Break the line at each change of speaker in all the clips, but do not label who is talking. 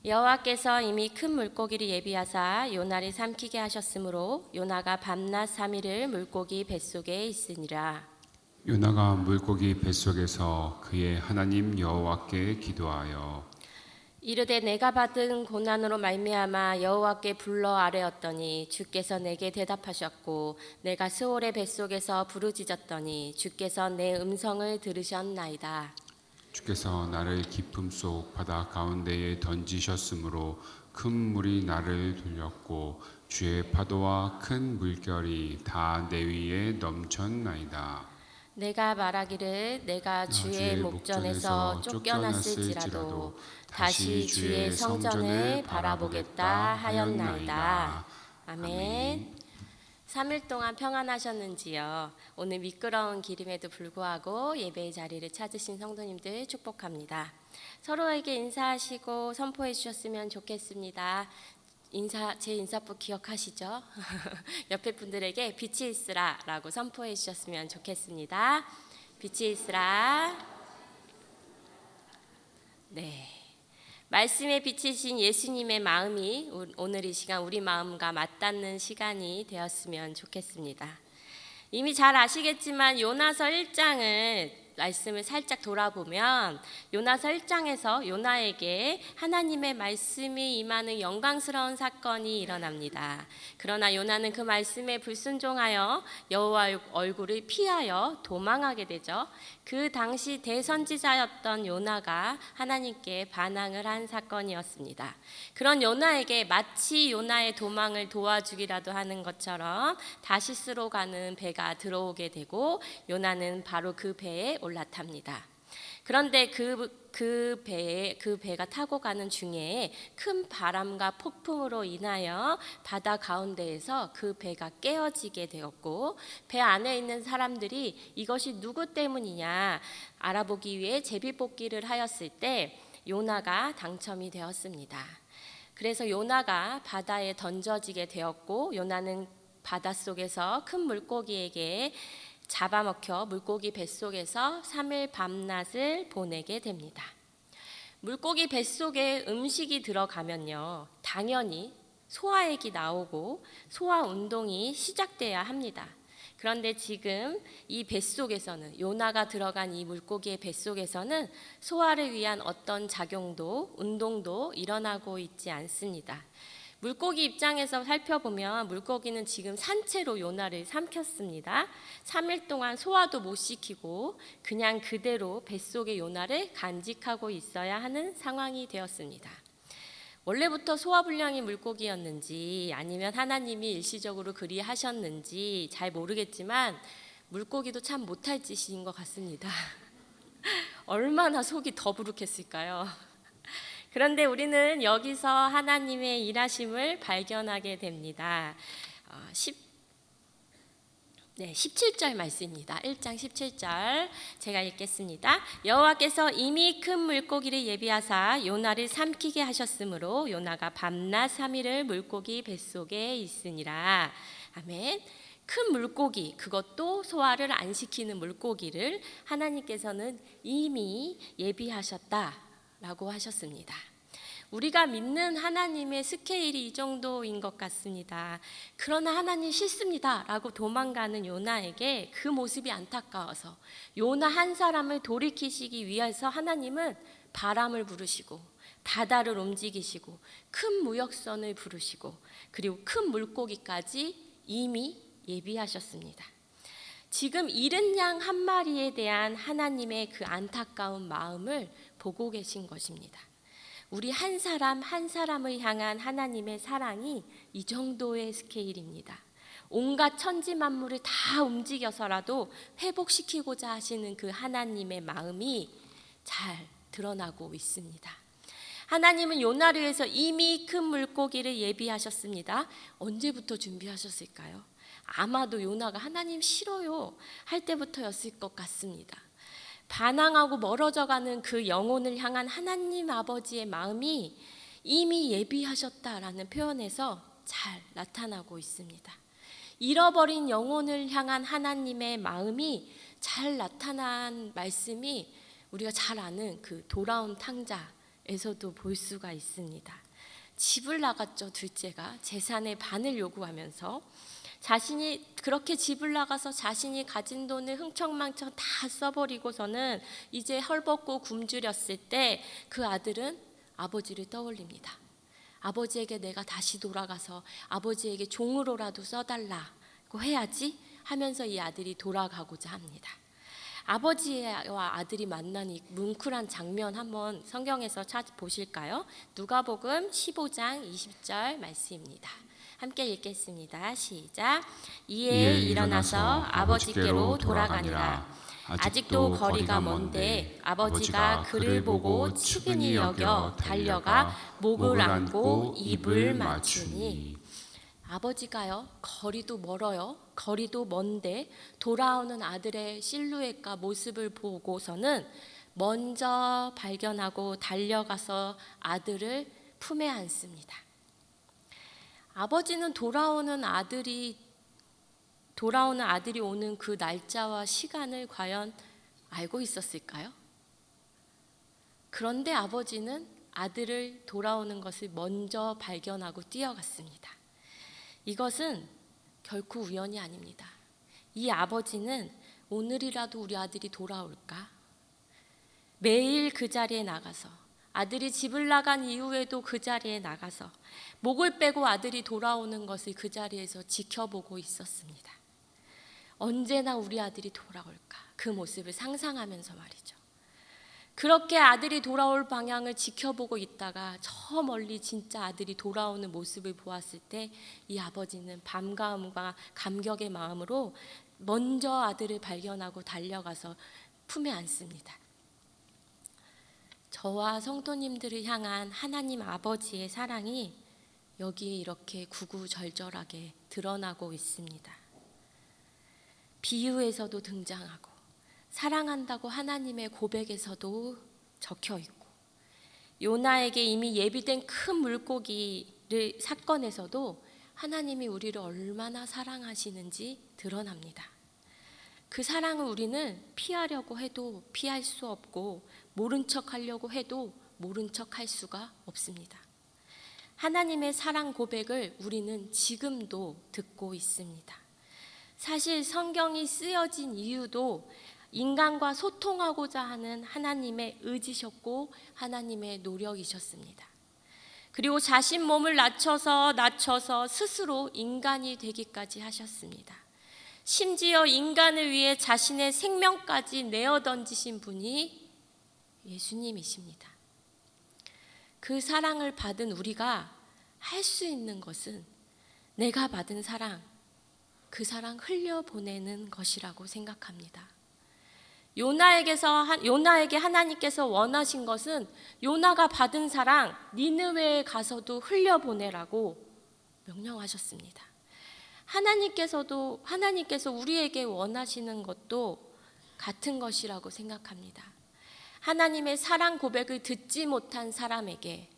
여호와께서 이미 큰 물고기를 예비하사 요나를 삼키게 하셨으므로 요나가 밤낮 3일을 물고기 뱃속에 있으니라.
요나가 물고기 뱃속에서 그의 하나님 여호와께 기도하여
이르되 내가 받은 고난으로 말미암아 여호와께 불러 아뢰었더니 주께서 내게 대답하셨고 내가 스올의 뱃속에서 부르짖었더니 주께서 내 음성을 들으셨나이다.
주께서 나를 깊음 속 바다 가운데에 던지셨으므로 큰 물이 나를 돌렸고 주의 파도와 큰 물결이 다 내 위에 넘쳤나이다.
내가 말하기를 내가 주의 목전에서 쫓겨났을지라도 다시 주의 성전을 바라보겠다 하였나이다. 아멘. 3일 동안 평안하셨는지요? 오늘 미끄러운 길임에도 불구하고 예배의 자리를 찾으신 성도님들 축복합니다. 서로에게 인사하시고 선포해 주셨으면 좋겠습니다. 제 인사법 기억하시죠? 옆에 분들에게 빛이 있으라 라고 선포해 주셨으면 좋겠습니다. 빛이 있으라. 네. 말씀에 비치신 예수님의 마음이 오늘 이 시간 우리 마음과 맞닿는 시간이 되었으면 좋겠습니다. 이미 잘 아시겠지만 요나서 1장을 말씀을 살짝 돌아보면 요나서 1장에서 요나에게 하나님의 말씀이 임하는 영광스러운 사건이 일어납니다. 그러나 요나는 그 말씀에 불순종하여 여호와의 얼굴을 피하여 도망하게 되죠. 그 당시 대선지자였던 요나가 하나님께 반항을 한 사건이었습니다. 그런 요나에게 마치 요나의 도망을 도와주기라도 하는 것처럼 다시스로 가는 배가 들어오게 되고 요나는 바로 그 배에 올라탑니다. 그런데 그 배가 타고 가는 중에 큰 바람과 폭풍으로 인하여 바다 가운데에서 그 배가 깨어지게 되었고 배 안에 있는 사람들이 이것이 누구 때문이냐 알아보기 위해 제비뽑기를 하였을 때 요나가 당첨이 되었습니다. 그래서 요나가 바다에 던져지게 되었고 요나는 바닷속에서 큰 물고기에게 잡아먹혀 물고기 뱃속에서 3일 밤낮을 보내게 됩니다. 물고기 뱃속에 음식이 들어가면요, 당연히 소화액이 나오고 소화 운동이 시작돼야 합니다. 그런데 지금 이 뱃속에서는 요나가 들어간 이 물고기의 뱃속에서는 소화를 위한 어떤 작용도 운동도 일어나고 있지 않습니다. 물고기 입장에서 살펴보면 물고기는 지금 산채로 요나를 삼켰습니다. 3일 동안 소화도 못 시키고 그냥 그대로 뱃속의 요나를 간직하고 있어야 하는 상황이 되었습니다. 원래부터 소화불량이 물고기였는지 아니면 하나님이 일시적으로 그리 하셨는지 잘 모르겠지만 물고기도 참 못할 짓인 것 같습니다. 얼마나 속이 더부룩했을까요? 그런데 우리는 여기서 하나님의 일하심을 발견하게 됩니다. 17절 말씀입니다. 1장 17절 제가 읽겠습니다. 여호와께서 이미 큰 물고기를 예비하사 요나를 삼키게 하셨으므로 요나가 밤낮 3일을 물고기 뱃속에 있으니라. 아멘. 큰 물고기, 그것도 소화를 안 시키는 물고기를 하나님께서는 이미 예비하셨다라고 하셨습니다. 우리가 믿는 하나님의 스케일이 이 정도인 것 같습니다. 그러나 하나님 싫습니다 라고 도망가는 요나에게 그 모습이 안타까워서 요나 한 사람을 돌이키시기 위해서 하나님은 바람을 부르시고 바다를 움직이시고 큰 무역선을 부르시고 그리고 큰 물고기까지 이미 예비하셨습니다. 지금 잃은 양 한 마리에 대한 하나님의 그 안타까운 마음을 보고 계신 것입니다. 우리 한 사람 한 사람을 향한 하나님의 사랑이 이 정도의 스케일입니다. 온갖 천지 만물을 다 움직여서라도 회복시키고자 하시는 그 하나님의 마음이 잘 드러나고 있습니다. 하나님은 요나를 위해서 이미 큰 물고기를 예비하셨습니다. 언제부터 준비하셨을까요? 아마도 요나가 하나님 싫어요 할 때부터였을 것 같습니다. 반항하고 멀어져가는 그 영혼을 향한 하나님 아버지의 마음이 이미 예비하셨다라는 표현에서 잘 나타나고 있습니다. 잃어버린 영혼을 향한 하나님의 마음이 잘 나타난 말씀이 우리가 잘 아는 그 돌아온 탕자 에서도 볼 수가 있습니다. 집을 나갔죠. 둘째가 재산의 반을 요구하면서 자신이 그렇게 집을 나가서 자신이 가진 돈을 흥청망청 다 써버리고서는 이제 헐벗고 굶주렸을 때 그 아들은 아버지를 떠올립니다. 아버지에게 내가 다시 돌아가서 아버지에게 종으로라도 써달라고 해야지 하면서 이 아들이 돌아가고자 합니다. 아버지와 아들이 만난 이 뭉클한 장면 한번 성경에서 찾아보실까요? 누가복음 15장 20절 말씀입니다. 함께 읽겠습니다. 시작. 이에 일어나서 아버지께로 돌아가니라. 아직도 거리가 먼데 아버지가 그를 보고 측은히 여겨 달려가 목을 안고 입을 맞추니. 아버지가요, 거리도 멀어요. 거리도 먼데 돌아오는 아들의 실루엣과 모습을 보고서는 먼저 발견하고 달려가서 아들을 품에 안습니다. 아버지는 돌아오는 아들이 오는 그 날짜와 시간을 과연 알고 있었을까요? 그런데 아버지는 아들을 돌아오는 것을 먼저 발견하고 뛰어갔습니다. 이것은 결코 우연이 아닙니다. 이 아버지는 오늘이라도 우리 아들이 돌아올까? 매일 그 자리에 나가서 아들이 집을 나간 이후에도 그 자리에 나가서 목을 빼고 아들이 돌아오는 것을 그 자리에서 지켜보고 있었습니다. 언제나 우리 아들이 돌아올까? 그 모습을 상상하면서 말이죠. 그렇게 아들이 돌아올 방향을 지켜보고 있다가 저 멀리 진짜 아들이 돌아오는 모습을 보았을 때 이 아버지는 반가움과 감격의 마음으로 먼저 아들을 발견하고 달려가서 품에 안습니다. 저와 성도님들을 향한 하나님 아버지의 사랑이 여기에 이렇게 구구절절하게 드러나고 있습니다. 비유에서도 등장하고 사랑한다고 하나님의 고백에서도 적혀 있고 요나에게 이미 예비된 큰 물고기를 사건에서도 하나님이 우리를 얼마나 사랑하시는지 드러납니다. 그 사랑을 우리는 피하려고 해도 피할 수 없고 모른 척 하려고 해도 모른 척 할 수가 없습니다. 하나님의 사랑 고백을 우리는 지금도 듣고 있습니다. 사실 성경이 쓰여진 이유도 인간과 소통하고자 하는 하나님의 의지셨고 하나님의 노력이셨습니다. 그리고 자신 몸을 낮춰서 스스로 인간이 되기까지 하셨습니다. 심지어 인간을 위해 자신의 생명까지 내어 던지신 분이 예수님이십니다. 그 사랑을 받은 우리가 할 수 있는 것은 내가 받은 사랑, 그 사랑 흘려보내는 것이라고 생각합니다. 요나에게 하나님께서 원하신 것은 요나가 받은 사랑 니느웨에 가서도 흘려보내라고 명령하셨습니다. 하나님께서 우리에게 원하시는 것도 같은 것이라고 생각합니다. 하나님의 사랑 고백을 듣지 못한 사람에게,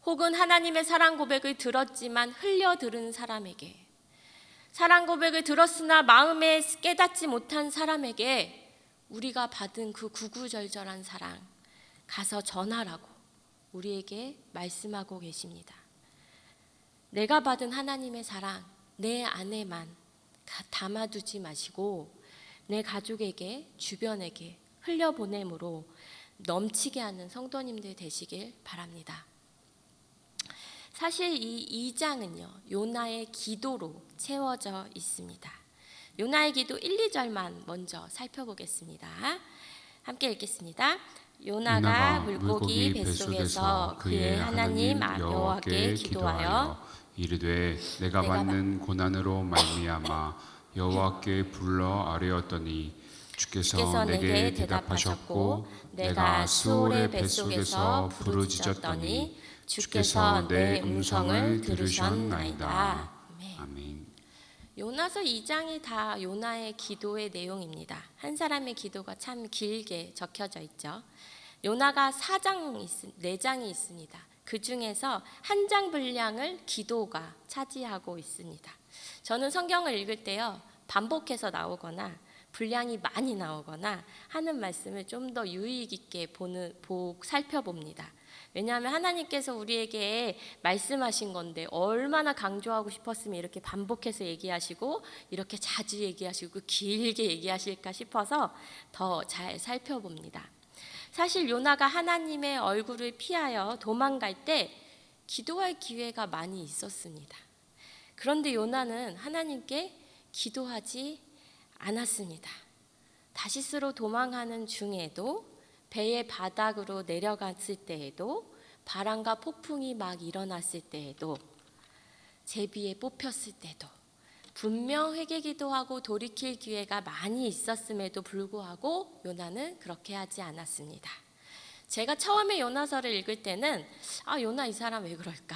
혹은 하나님의 사랑 고백을 들었지만 흘려 들은 사람에게, 사랑 고백을 들었으나 마음에 깨닫지 못한 사람에게 우리가 받은 그 구구절절한 사랑 가서 전하라고 우리에게 말씀하고 계십니다. 내가 받은 하나님의 사랑 내 안에만 담아두지 마시고 내 가족에게, 주변에게 흘려보내므로 넘치게 하는 성도님들 되시길 바랍니다. 사실 이 2장은요 요나의 기도로 채워져 있습니다. 요나의 기도 1, 2절만 먼저 살펴보겠습니다. 함께 읽겠습니다. 요나가 물고기 뱃속에서 그의 하나님 여호와께 기도하여
이르되 내가 받는 고난으로 말미암아 여호와께 불러 아뢰었더니 주께서 내게 대답하셨고 내가 수올의 뱃속에서 부르짖었더니 주께서 내 음성을 들으셨나이다. 아멘.
요나서 2장이 다 요나의 기도의 내용입니다. 한 사람의 기도가 참 길게 적혀져 있죠. 요나가 4장이 있습니다. 그 중에서 한 장 분량을 기도가 차지하고 있습니다. 저는 성경을 읽을 때요 반복해서 나오거나 분량이 많이 나오거나 하는 말씀을 좀 더 유익 있게 살펴봅니다. 왜냐하면 하나님께서 우리에게 말씀하신 건데 얼마나 강조하고 싶었으면 이렇게 반복해서 얘기하시고 이렇게 자주 얘기하시고 길게 얘기하실까 싶어서 더 잘 살펴봅니다. 사실 요나가 하나님의 얼굴을 피하여 도망갈 때 기도할 기회가 많이 있었습니다. 그런데 요나는 하나님께 기도하지 않았습니다. 다시스로 도망하는 중에도 배의 바닥으로 내려갔을 때에도 바람과 폭풍이 막 일어났을 때에도 제비에 뽑혔을 때도 분명 회개기도하고 돌이킬 기회가 많이 있었음에도 불구하고 요나는 그렇게 하지 않았습니다. 제가 처음에 요나서를 읽을 때는 요나 이 사람 왜 그럴까?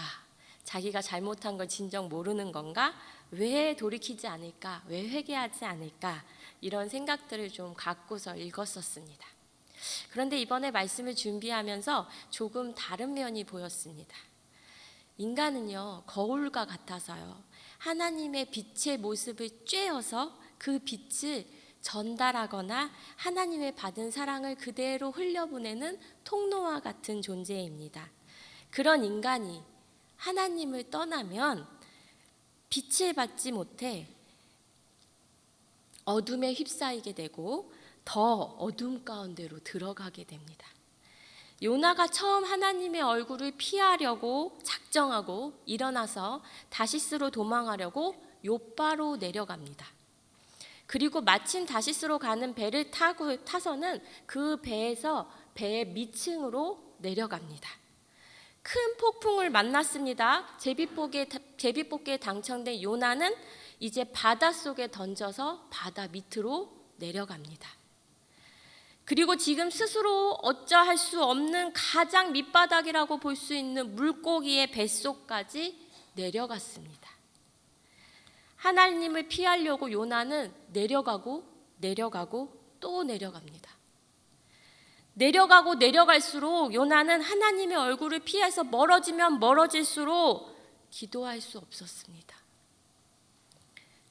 자기가 잘못한 걸 진정 모르는 건가? 왜 돌이키지 않을까? 왜 회개하지 않을까? 이런 생각들을 좀 갖고서 읽었었습니다. 그런데 이번에 말씀을 준비하면서 조금 다른 면이 보였습니다. 인간은요, 거울과 같아서요, 하나님의 빛의 모습을 쬐어서 그 빛을 전달하거나 하나님의 받은 사랑을 그대로 흘려보내는 통로와 같은 존재입니다. 그런 인간이 하나님을 떠나면 빛을 받지 못해 어둠에 휩싸이게 되고 더 어둠 가운데로 들어가게 됩니다. 요나가 처음 하나님의 얼굴을 피하려고 작정하고 일어나서 다시스로 도망하려고 요바로 내려갑니다. 그리고 마침 다시스로 가는 배를 타서는 그 배에서 배의 밑층으로 내려갑니다. 큰 폭풍을 만났습니다. 제비뽑기에 당첨된 요나는 이제 바닷속에 던져서 바다 밑으로 내려갑니다. 그리고 지금 스스로 어쩌할 수 없는 가장 밑바닥이라고 볼 수 있는 물고기의 뱃속까지 내려갔습니다. 하나님을 피하려고 요나는 내려가고 또 내려갑니다. 내려가고 내려갈수록 요나는 하나님의 얼굴을 피해서 멀어지면 멀어질수록 기도할 수 없었습니다.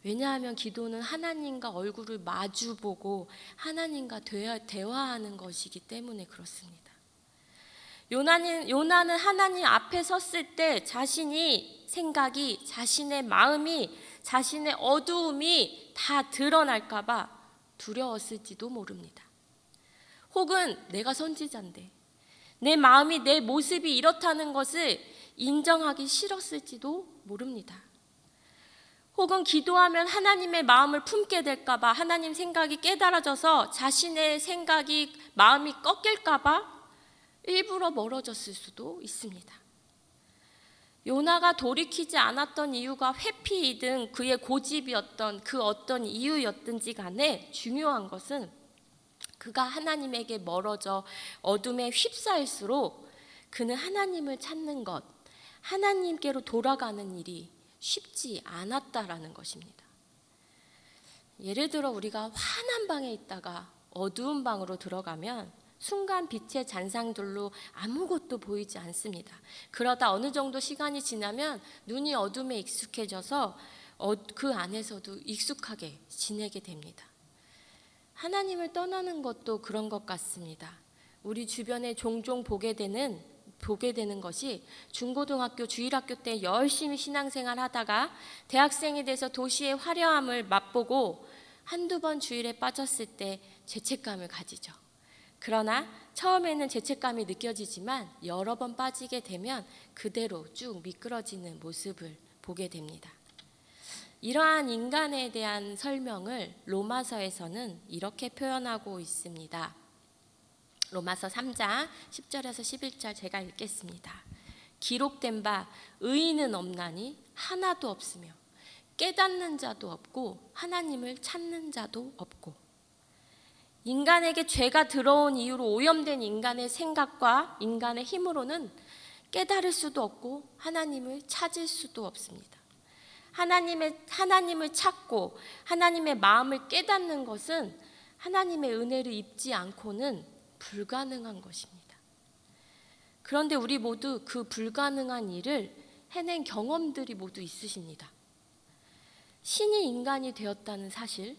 왜냐하면 기도는 하나님과 얼굴을 마주보고 하나님과 대화하는 것이기 때문에 그렇습니다. 요나는 하나님 앞에 섰을 때 자신이 생각이, 자신의 마음이, 자신의 어두움이 다 드러날까 봐 두려웠을지도 모릅니다. 혹은 내가 선지자인데 내 마음이, 내 모습이 이렇다는 것을 인정하기 싫었을지도 모릅니다. 혹은 기도하면 하나님의 마음을 품게 될까 봐, 하나님 생각이 깨달아져서 자신의 생각이, 마음이 꺾일까 봐 일부러 멀어졌을 수도 있습니다. 요나가 돌이키지 않았던 이유가 회피이든 그의 고집이었던 그 어떤 이유였든지 간에 중요한 것은 그가 하나님에게 멀어져 어둠에 휩싸일수록 그는 하나님을 찾는 것, 하나님께로 돌아가는 일이 쉽지 않았다라는 것입니다. 예를 들어 우리가 환한 방에 있다가 어두운 방으로 들어가면 순간 빛의 잔상들로 아무것도 보이지 않습니다. 그러다 어느 정도 시간이 지나면 눈이 어둠에 익숙해져서 그 안에서도 익숙하게 지내게 됩니다. 하나님을 떠나는 것도 그런 것 같습니다. 우리 주변에 종종 보게 되는 것이 중고등학교, 주일학교 때 열심히 신앙생활 하다가 대학생이 돼서 도시의 화려함을 맛보고 한두 번 주일에 빠졌을 때 죄책감을 가지죠. 그러나 처음에는 죄책감이 느껴지지만 여러 번 빠지게 되면 그대로 쭉 미끄러지는 모습을 보게 됩니다. 이러한 인간에 대한 설명을 로마서에서는 이렇게 표현하고 있습니다. 로마서 3장 10절에서 11절 제가 읽겠습니다. 기록된 바 의인은 없나니 하나도 없으며 깨닫는 자도 없고 하나님을 찾는 자도 없고. 인간에게 죄가 들어온 이유로 오염된 인간의 생각과 인간의 힘으로는 깨달을 수도 없고 하나님을 찾을 수도 없습니다. 하나님을 찾고 하나님의 마음을 깨닫는 것은 하나님의 은혜를 입지 않고는 불가능한 것입니다. 그런데 우리 모두 그 불가능한 일을 해낸 경험들이 모두 있으십니다. 신이 인간이 되었다는 사실,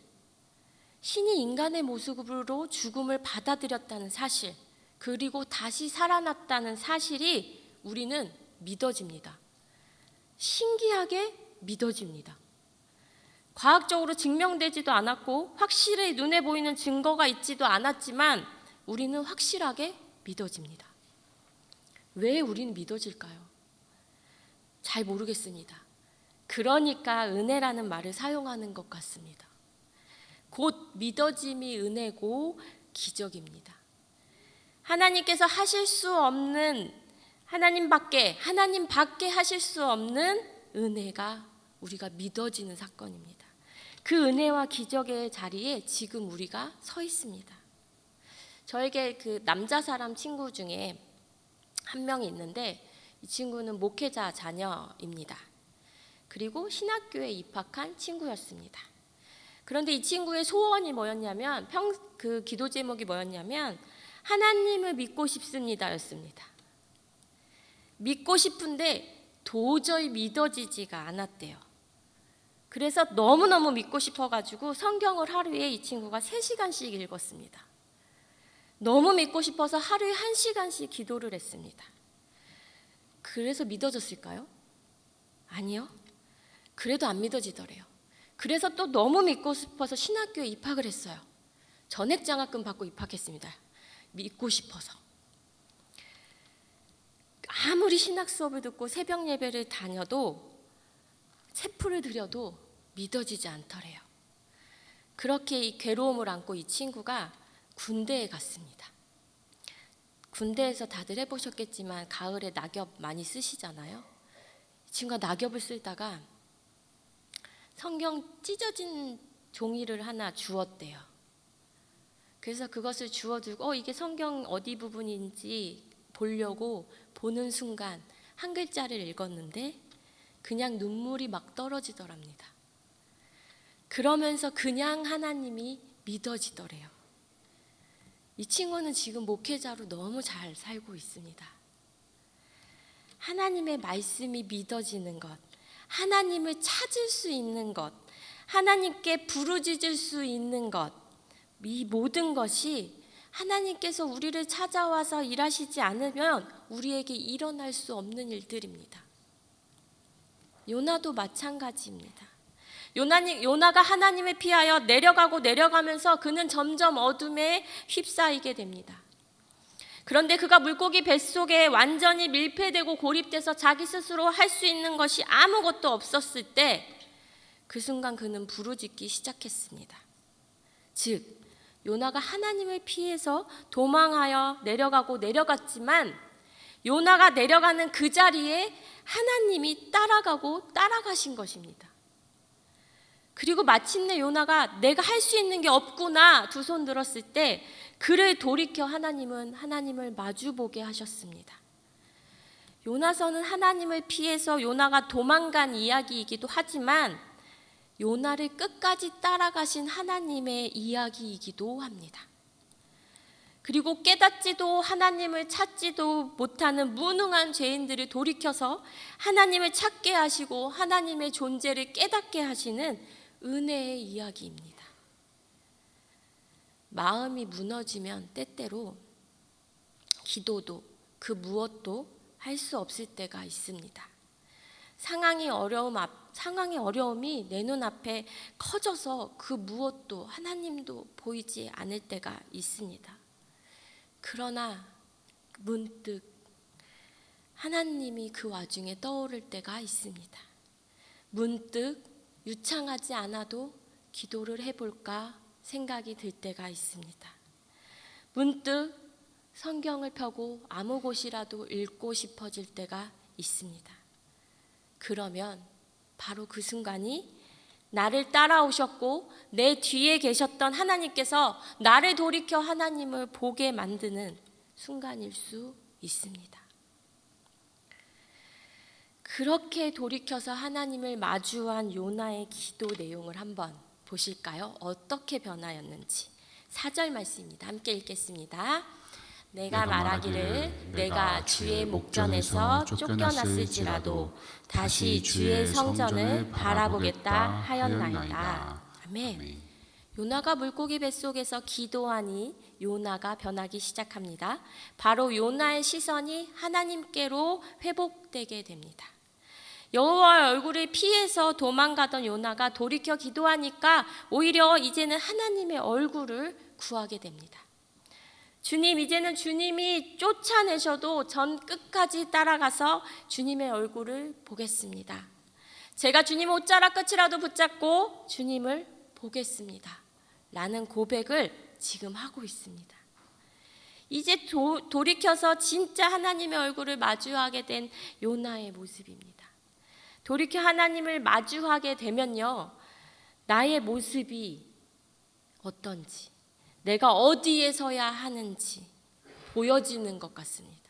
신이 인간의 모습으로 죽음을 받아들였다는 사실, 그리고 다시 살아났다는 사실이 우리는 믿어집니다. 신기하게 믿어집니다. 과학적으로 증명되지도 않았고 확실히 눈에 보이는 증거가 있지도 않았지만 우리는 확실하게 믿어집니다. 왜 우리는 믿어질까요? 잘 모르겠습니다. 그러니까 은혜라는 말을 사용하는 것 같습니다. 곧 믿어짐이 은혜고 기적입니다. 하나님께서 하실 수 없는 하나님 밖에 하실 수 없는 은혜가 우리가 믿어지는 사건입니다. 그 은혜와 기적의 자리에 지금 우리가 서 있습니다. 저에게 그 남자 사람 친구 중에 한 명이 있는데 이 친구는 목회자 자녀입니다. 그리고 신학교에 입학한 친구였습니다. 그런데 이 친구의 소원이 뭐였냐면 그 기도 제목이 뭐였냐면 하나님을 믿고 싶습니다였습니다. 믿고 싶은데 도저히 믿어지지가 않았대요. 그래서 너무너무 믿고 싶어가지고 성경을 하루에 이 친구가 3시간씩 읽었습니다. 너무 믿고 싶어서 하루에 1시간씩 기도를 했습니다. 그래서 믿어졌을까요? 아니요. 그래도 안 믿어지더래요. 그래서 또 너무 믿고 싶어서 신학교에 입학을 했어요. 전액장학금 받고 입학했습니다. 믿고 싶어서. 아무리 신학 수업을 듣고 새벽 예배를 다녀도 세풀을 드려도 믿어지지 않더래요. 그렇게 이 괴로움을 안고 이 친구가 군대에 갔습니다. 군대에서 다들 해보셨겠지만 가을에 낙엽 많이 쓰시잖아요. 이 친구가 낙엽을 쓸다가 성경 찢어진 종이를 하나 주웠대요. 그래서 그것을 주워두고 이게 성경 어디 부분인지 보려고 보는 순간 한 글자를 읽었는데 그냥 눈물이 막 떨어지더랍니다. 그러면서 그냥 하나님이 믿어지더래요. 이 친구는 지금 목회자로 너무 잘 살고 있습니다. 하나님의 말씀이 믿어지는 것, 하나님을 찾을 수 있는 것, 하나님께 부르짖을 수 있는 것, 이 모든 것이 하나님께서 우리를 찾아와서 일하시지 않으면 우리에게 일어날 수 없는 일들입니다. 요나도 마찬가지입니다. 요나가 하나님을 피하여 내려가면서 그는 점점 어둠에 휩싸이게 됩니다. 그런데 그가 물고기 뱃속에 완전히 밀폐되고 고립돼서 자기 스스로 할 수 있는 것이 아무것도 없었을 때 그 순간 그는 부르짖기 시작했습니다. 즉 요나가 하나님을 피해서 도망하여 내려갔지만 요나가 내려가는 그 자리에 하나님이 따라가신 것입니다. 그리고 마침내 요나가 내가 할 수 있는 게 없구나 두 손 들었을 때 그를 돌이켜 하나님을 마주보게 하셨습니다. 요나서는 하나님을 피해서 요나가 도망간 이야기이기도 하지만 요나를 끝까지 따라가신 하나님의 이야기이기도 합니다. 그리고 깨닫지도 하나님을 찾지도 못하는 무능한 죄인들을 돌이켜서 하나님을 찾게 하시고 하나님의 존재를 깨닫게 하시는 은혜의 이야기입니다. 마음이 무너지면 때때로 기도도 그 무엇도 할 수 없을 때가 있습니다. 상황의 어려움이 내 눈앞에 커져서 그 무엇도 하나님도 보이지 않을 때가 있습니다. 그러나 문득 하나님이 그 와중에 떠오를 때가 있습니다. 문득 유창하지 않아도 기도를 해볼까 생각이 들 때가 있습니다. 문득 성경을 펴고 아무 곳이라도 읽고 싶어질 때가 있습니다. 그러면 바로 그 순간이 나를 따라오셨고 내 뒤에 계셨던 하나님께서 나를 돌이켜 하나님을 보게 만드는 순간일 수 있습니다. 그렇게 돌이켜서 하나님을 마주한 요나의 기도 내용을 한번 보실까요? 어떻게 변하였는지 4절 말씀입니다. 함께 읽겠습니다. 내가 말하기를 내가 주의 목전에서 쫓겨났을지라도 다시 주의 성전을 바라보겠다 하였나이다. 아멘. 요나가 물고기 뱃속에서 기도하니 요나가 변하기 시작합니다. 바로 요나의 시선이 하나님께로 회복되게 됩니다. 여호와의 얼굴을 피해서 도망가던 요나가 돌이켜 기도하니까 오히려 이제는 하나님의 얼굴을 구하게 됩니다. 주님, 이제는 주님이 쫓아내셔도 전 끝까지 따라가서 주님의 얼굴을 보겠습니다. 제가 주님 옷자락 끝이라도 붙잡고 주님을 보겠습니다. 라는 고백을 지금 하고 있습니다. 이제 돌이켜서 진짜 하나님의 얼굴을 마주하게 된 요나의 모습입니다. 돌이켜 하나님을 마주하게 되면요, 나의 모습이 어떤지, 내가 어디에 서야 하는지 보여지는 것 같습니다.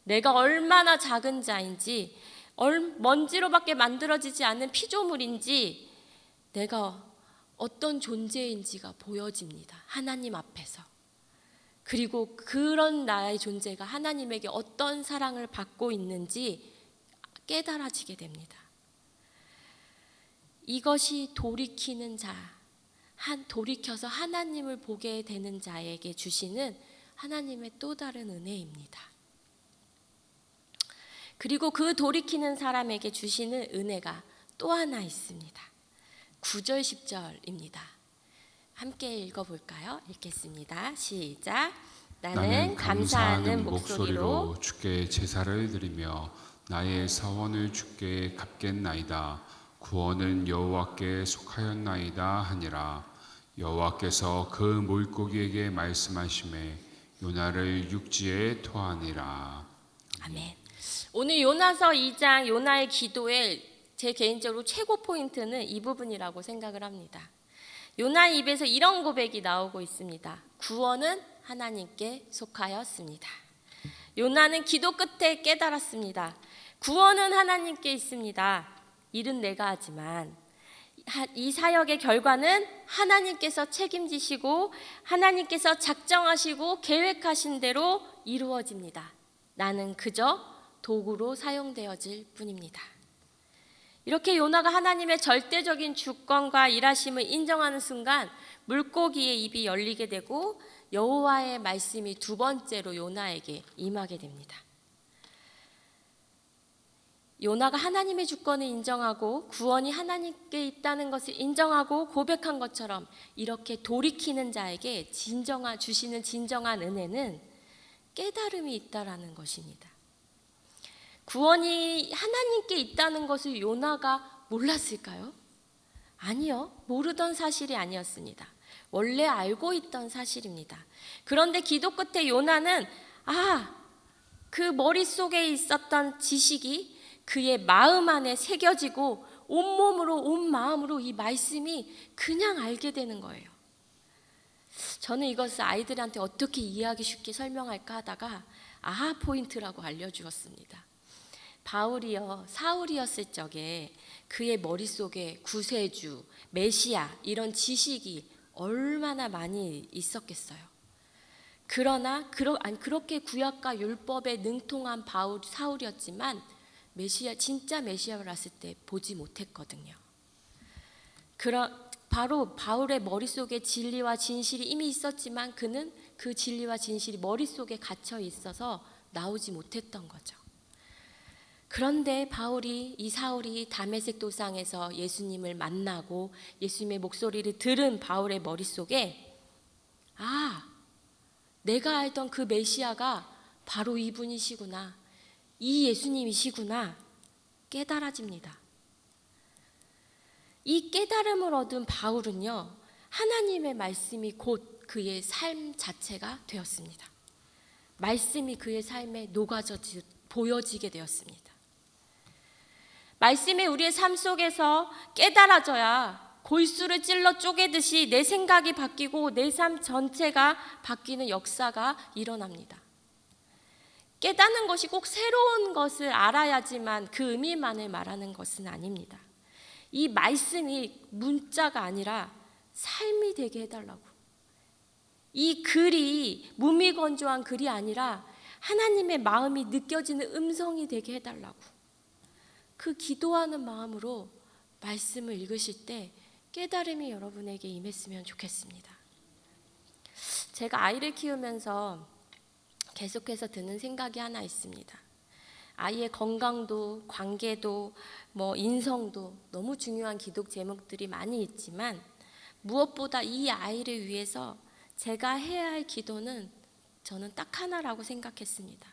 내가 얼마나 작은 자인지, 먼지로밖에 만들어지지 않은 피조물인지, 내가 어떤 존재인지가 보여집니다. 하나님 앞에서. 그리고 그런 나의 존재가 하나님에게 어떤 사랑을 받고 있는지 깨달아지게 됩니다. 이것이 돌이키는 자, 돌이켜서 하나님을 보게 되는 자에게 주시는 하나님의 또 다른 은혜입니다. 그리고 그 돌이키는 사람에게 주시는 은혜가 또 하나 있습니다. 9절 10절입니다. 함께 읽어볼까요? 읽겠습니다. 시작. 나는 감사하는 목소리로
주께 제사를 드리며 나의 서원을 주께 갚겠나이다. 구원은 여호와께 속하였나이다 하니라. 여호와께서 그 물고기에게 말씀하시매 요나를 육지에 토하니라.
아멘. 오늘 요나서 2장 요나의 기도에 제 개인적으로 최고 포인트는 이 부분이라고 생각을 합니다. 요나의 입에서 이런 고백이 나오고 있습니다. 구원은 하나님께 속하였습니다. 요나는 기도 끝에 깨달았습니다. 구원은 하나님께 있습니다. 일은 내가 하지만 이 사역의 결과는 하나님께서 책임지시고 하나님께서 작정하시고 계획하신 대로 이루어집니다. 나는 그저 도구로 사용되어질 뿐입니다. 이렇게 요나가 하나님의 절대적인 주권과 일하심을 인정하는 순간 물고기의 입이 열리게 되고 여호와의 말씀이 두 번째로 요나에게 임하게 됩니다. 요나가 하나님의 주권을 인정하고 구원이 하나님께 있다는 것을 인정하고 고백한 것처럼 이렇게 돌이키는 자에게 주시는 진정한 은혜는 깨달음이 있다라는 것입니다. 구원이 하나님께 있다는 것을 요나가 몰랐을까요? 아니요, 모르던 사실이 아니었습니다. 원래 알고 있던 사실입니다. 그런데 기도 끝에 요나는 그 머릿속에 있었던 지식이 그의 마음 안에 새겨지고 온몸으로 온 마음으로 이 말씀이 그냥 알게 되는 거예요. 저는 이것을 아이들한테 어떻게 이해하기 쉽게 설명할까 하다가 아하 포인트라고 알려주었습니다. 바울이요, 사울이었을 적에 그의 머릿속에 구세주, 메시아 이런 지식이 얼마나 많이 있었겠어요. 그러나 그렇게 구약과 율법에 능통한 사울이었지만 진짜 메시아를 봤을 때 보지 못했거든요. 바로 바울의 머릿속에 진리와 진실이 이미 있었지만 그는 그 진리와 진실이 머릿속에 갇혀 있어서 나오지 못했던 거죠. 그런데 이 사울이 다메섹 도상에서 예수님을 만나고 예수님의 목소리를 들은 바울의 머릿속에 내가 알던 그 메시아가 바로 이분이시구나, 이 예수님이시구나 깨달아집니다. 이 깨달음을 얻은 바울은요, 하나님의 말씀이 곧 그의 삶 자체가 되었습니다. 말씀이 그의 삶에 보여지게 되었습니다. 말씀이 우리의 삶 속에서 깨달아져야 골수를 찔러 쪼개듯이 내 생각이 바뀌고 내 삶 전체가 바뀌는 역사가 일어납니다. 깨닫는 것이 꼭 새로운 것을 알아야지만 그 의미만을 말하는 것은 아닙니다. 이 말씀이 문자가 아니라 삶이 되게 해달라고. 이 글이 무미건조한 글이 아니라 하나님의 마음이 느껴지는 음성이 되게 해달라고. 그 기도하는 마음으로 말씀을 읽으실 때 깨달음이 여러분에게 임했으면 좋겠습니다. 제가 아이를 키우면서 계속해서 드는 생각이 하나 있습니다. 아이의 건강도, 관계도, 인성도 너무 중요한 기도 제목들이 많이 있지만 무엇보다 이 아이를 위해서 제가 해야 할 기도는 저는 딱 하나라고 생각했습니다.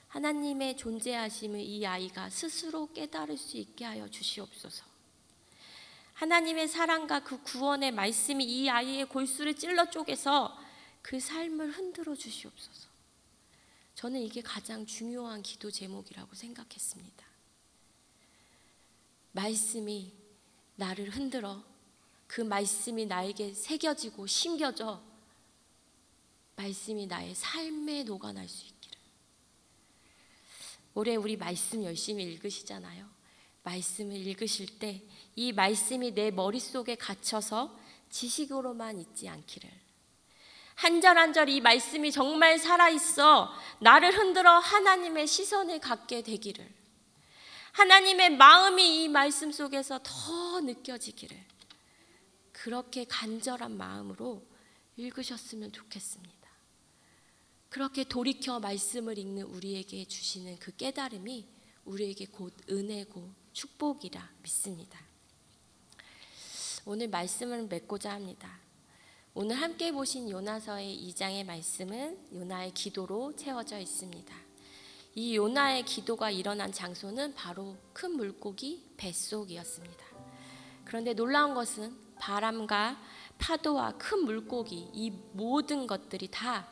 하나님의 존재하심을 이 아이가 스스로 깨달을 수 있게 하여 주시옵소서. 하나님의 사랑과 그 구원의 말씀이 이 아이의 골수를 찔러 쪼개서 그 삶을 흔들어 주시옵소서. 저는 이게 가장 중요한 기도 제목이라고 생각했습니다. 말씀이 나를 흔들어 그 말씀이 나에게 새겨지고 심겨져 말씀이 나의 삶에 녹아날 수 있기를. 올해 우리 말씀 열심히 읽으시잖아요. 말씀을 읽으실 때 이 말씀이 내 머릿속에 갇혀서 지식으로만 있지 않기를, 한 절 한 절 이 말씀이 정말 살아있어 나를 흔들어 하나님의 시선을 갖게 되기를, 하나님의 마음이 이 말씀 속에서 더 느껴지기를, 그렇게 간절한 마음으로 읽으셨으면 좋겠습니다. 그렇게 돌이켜 말씀을 읽는 우리에게 주시는 그 깨달음이 우리에게 곧 은혜고 축복이라 믿습니다. 오늘 말씀을 맺고자 합니다. 오늘 함께 보신 요나서의 2장의 말씀은 요나의 기도로 채워져 있습니다. 이 요나의 기도가 일어난 장소는 바로 큰 물고기 뱃속이었습니다. 그런데 놀라운 것은 바람과 파도와 큰 물고기, 이 모든 것들이 다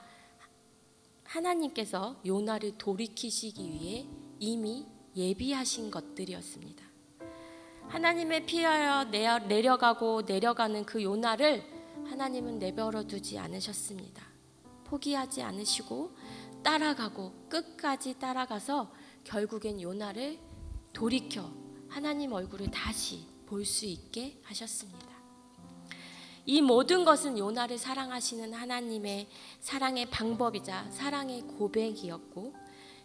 하나님께서 요나를 돌이키시기 위해 이미 예비하신 것들이었습니다. 하나님의 피하여 내려가고 내려가는 그 요나를 하나님은 내버려 두지 않으셨습니다. 포기하지 않으시고 따라가고 끝까지 따라가서 결국엔 요나를 돌이켜 하나님 얼굴을 다시 볼 수 있게 하셨습니다. 이 모든 것은 요나를 사랑하시는 하나님의 사랑의 방법이자 사랑의 고백이었고,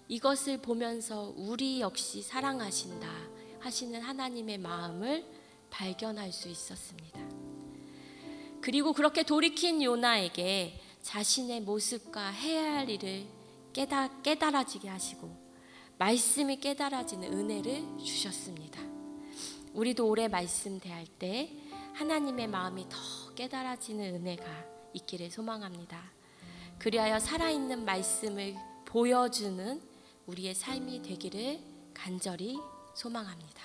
이것을 보면서 우리 역시 사랑하신다 하시는 하나님의 마음을 발견할 수 있었습니다. 그리고 그렇게 돌이킨 요나에게 자신의 모습과 해야 할 일을 깨달아지게 하시고 말씀이 깨달아지는 은혜를 주셨습니다. 우리도 올해 말씀 대할 때 하나님의 마음이 더 깨달아지는 은혜가 있기를 소망합니다. 그리하여 살아있는 말씀을 보여주는 우리의 삶이 되기를 간절히 소망합니다.